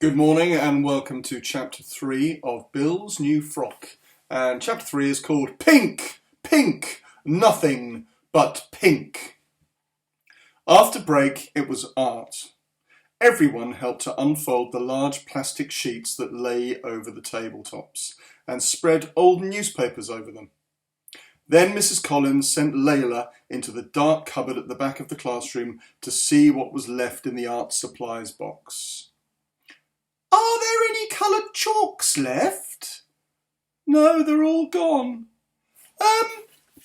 Good morning and welcome to Chapter 3 of Bill's New Frock. And Chapter 3 is called Pink, Pink, Nothing But Pink. After break, it was art. Everyone helped to unfold the large plastic sheets that lay over the tabletops and spread old newspapers over them. Then Mrs. Collins sent Layla into the dark cupboard at the back of the classroom to see what was left in the art supplies box. "Are there any coloured chalks left?" "No, they're all gone."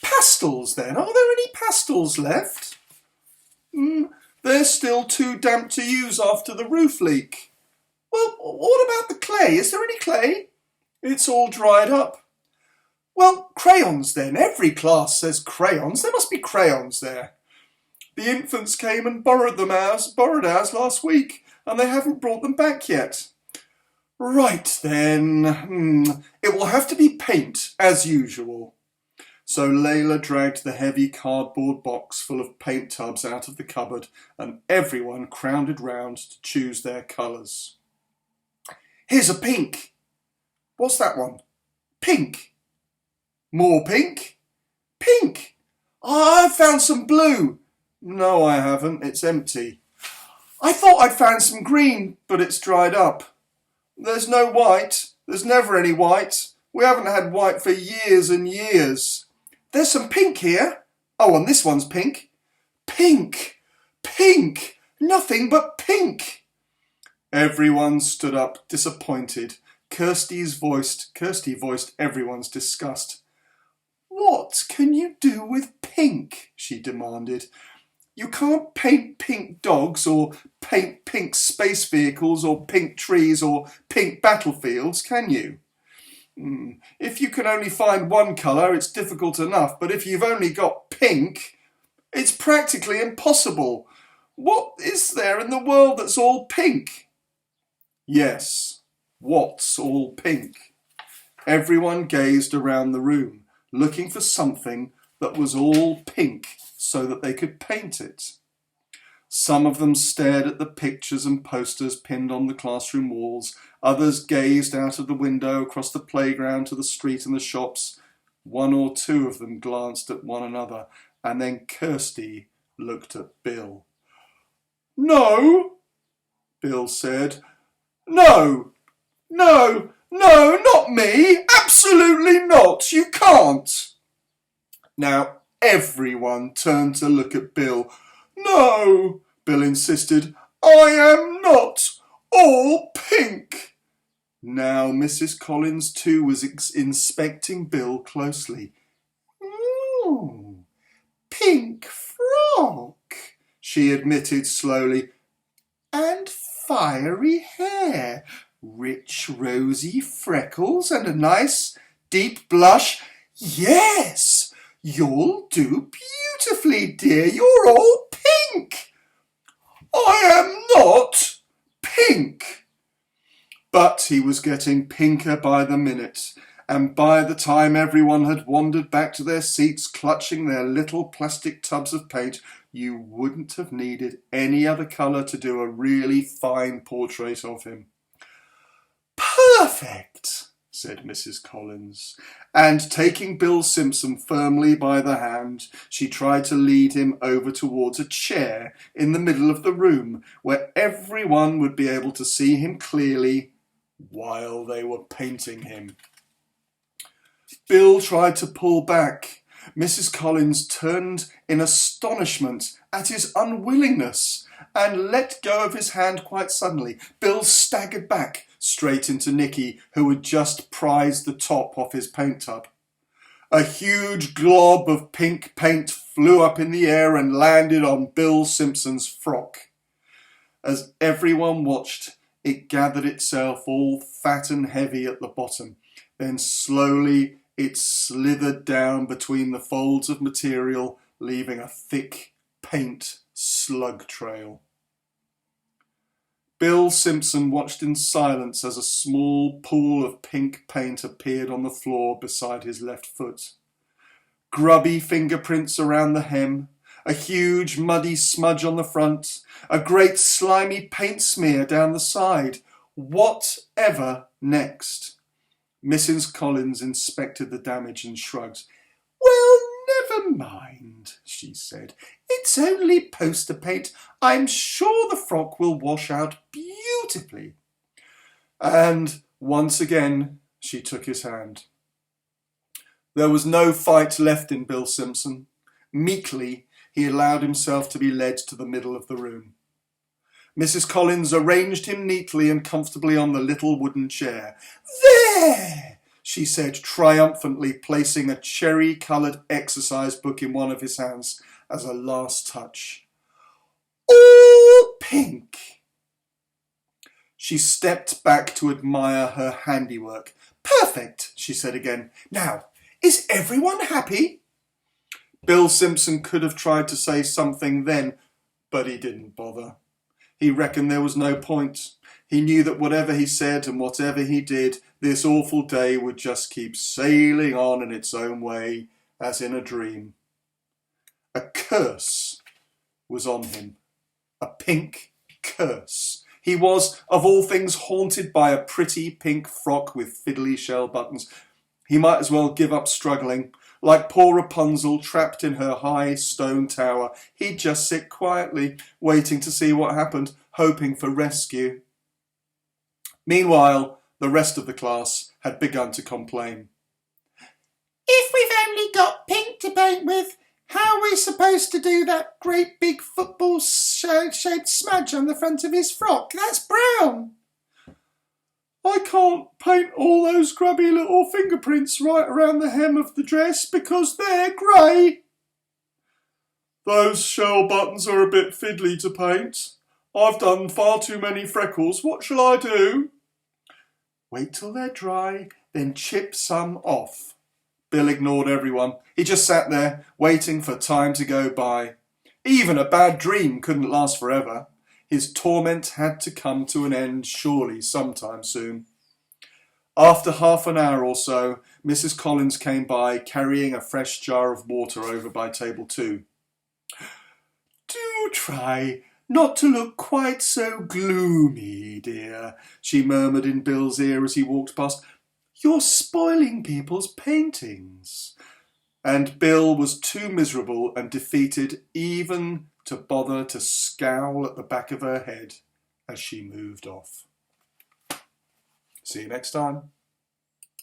Pastels then? Are there any pastels left?" They're still too damp to use after the roof leak." "Well, what about the clay? Is there any clay?" "It's all dried up." "Well, crayons then. Every class says crayons. There must be crayons there." "The infants came and borrowed ours last week, and they haven't brought them back yet." "Right then, it will have to be paint, as usual." So Layla dragged the heavy cardboard box full of paint tubs out of the cupboard, and everyone crowded round to choose their colours. "Here's a pink." "What's that one?" "Pink." "More pink?" "Pink." "I've found some blue." "No, I haven't. It's empty." "I thought I'd found some green, but it's dried up." "There's no white. There's never any white. We haven't had white for years and years." "There's some pink here." "Oh, and this one's pink." "Pink! Pink! Nothing but pink!" Everyone stood up, disappointed. Kirsty voiced everyone's disgust. "What can you do with pink?" she demanded. "You can't paint pink dogs, or paint pink space vehicles, or pink trees, or pink battlefields, can you? If you can only find one colour, it's difficult enough, but if you've only got pink, it's practically impossible. What is there in the world that's all pink?" Yes, what's all pink? Everyone gazed around the room, looking for something that was all pink, so that they could paint it. Some of them stared at the pictures and posters pinned on the classroom walls. Others gazed out of the window across the playground to the street and the shops. One or two of them glanced at one another, and then Kirsty looked at Bill. "No," Bill said. "No, no, no, not me. Absolutely not. You can't." Now, everyone turned to look at Bill. "No," Bill insisted. "I am not all pink." Now Mrs. Collins too was inspecting Bill closely. "Pink frock," she admitted slowly. "And fiery hair, rich rosy freckles, and a nice deep blush. Yes, you'll do beautifully, dear. You're all pink." "I am not pink." But he was getting pinker by the minute, and by the time everyone had wandered back to their seats, clutching their little plastic tubs of paint, you wouldn't have needed any other colour to do a really fine portrait of him. "Perfect," said Mrs. Collins, and taking Bill Simpson firmly by the hand, she tried to lead him over towards a chair in the middle of the room, where everyone would be able to see him clearly while they were painting him. Bill tried to pull back. Mrs. Collins turned in astonishment at his unwillingness and let go of his hand quite suddenly. Bill staggered back, straight into Nicky, who had just prized the top off his paint tub. A huge glob of pink paint flew up in the air and landed on Bill Simpson's frock. As everyone watched, it gathered itself all fat and heavy at the bottom. Then slowly it slithered down between the folds of material, leaving a thick paint slug trail. Bill Simpson watched in silence as a small pool of pink paint appeared on the floor beside his left foot. Grubby fingerprints around the hem, a huge muddy smudge on the front, a great slimy paint smear down the side. Whatever next? Mrs. Collins inspected the damage and shrugged. Well, never mind, she said. It's only poster paint. I'm sure the frock will wash out beautifully. And once again, she took his hand. There was no fight left in Bill Simpson. Meekly, he allowed himself to be led to the middle of the room. Mrs. Collins arranged him neatly and comfortably on the little wooden chair. There, she said triumphantly, placing a cherry-coloured exercise book in one of his hands as a last touch. All pink. She stepped back to admire her handiwork. Perfect, she said again. Now, is everyone happy? Bill Simpson could have tried to say something then, but he didn't bother. He reckoned there was no point. He knew that whatever he said and whatever he did, this awful day would just keep sailing on in its own way, as in a dream. A curse was on him. A pink curse. He was, of all things, haunted by a pretty pink frock with fiddly shell buttons. He might as well give up struggling. Like poor Rapunzel trapped in her high stone tower, he'd just sit quietly, waiting to see what happened, hoping for rescue. Meanwhile, the rest of the class had begun to complain. If we've only got pink to paint with, how are we supposed to do that great big football-shaped smudge on the front of his frock? That's brown. I can't paint all those grubby little fingerprints right around the hem of the dress because they're grey. Those shell buttons are a bit fiddly to paint. I've done far too many freckles. What shall I do? Wait till they're dry, then chip some off. Bill ignored everyone. He just sat there, waiting for time to go by. Even a bad dream couldn't last forever. His torment had to come to an end, surely, sometime soon. After half an hour or so, Mrs. Collins came by, carrying a fresh jar of water over by table 2. Do try not to look quite so gloomy, dear, she murmured in Bill's ear as he walked past. You're spoiling people's paintings. And Bill was too miserable and defeated even to bother to scowl at the back of her head as she moved off. See you next time.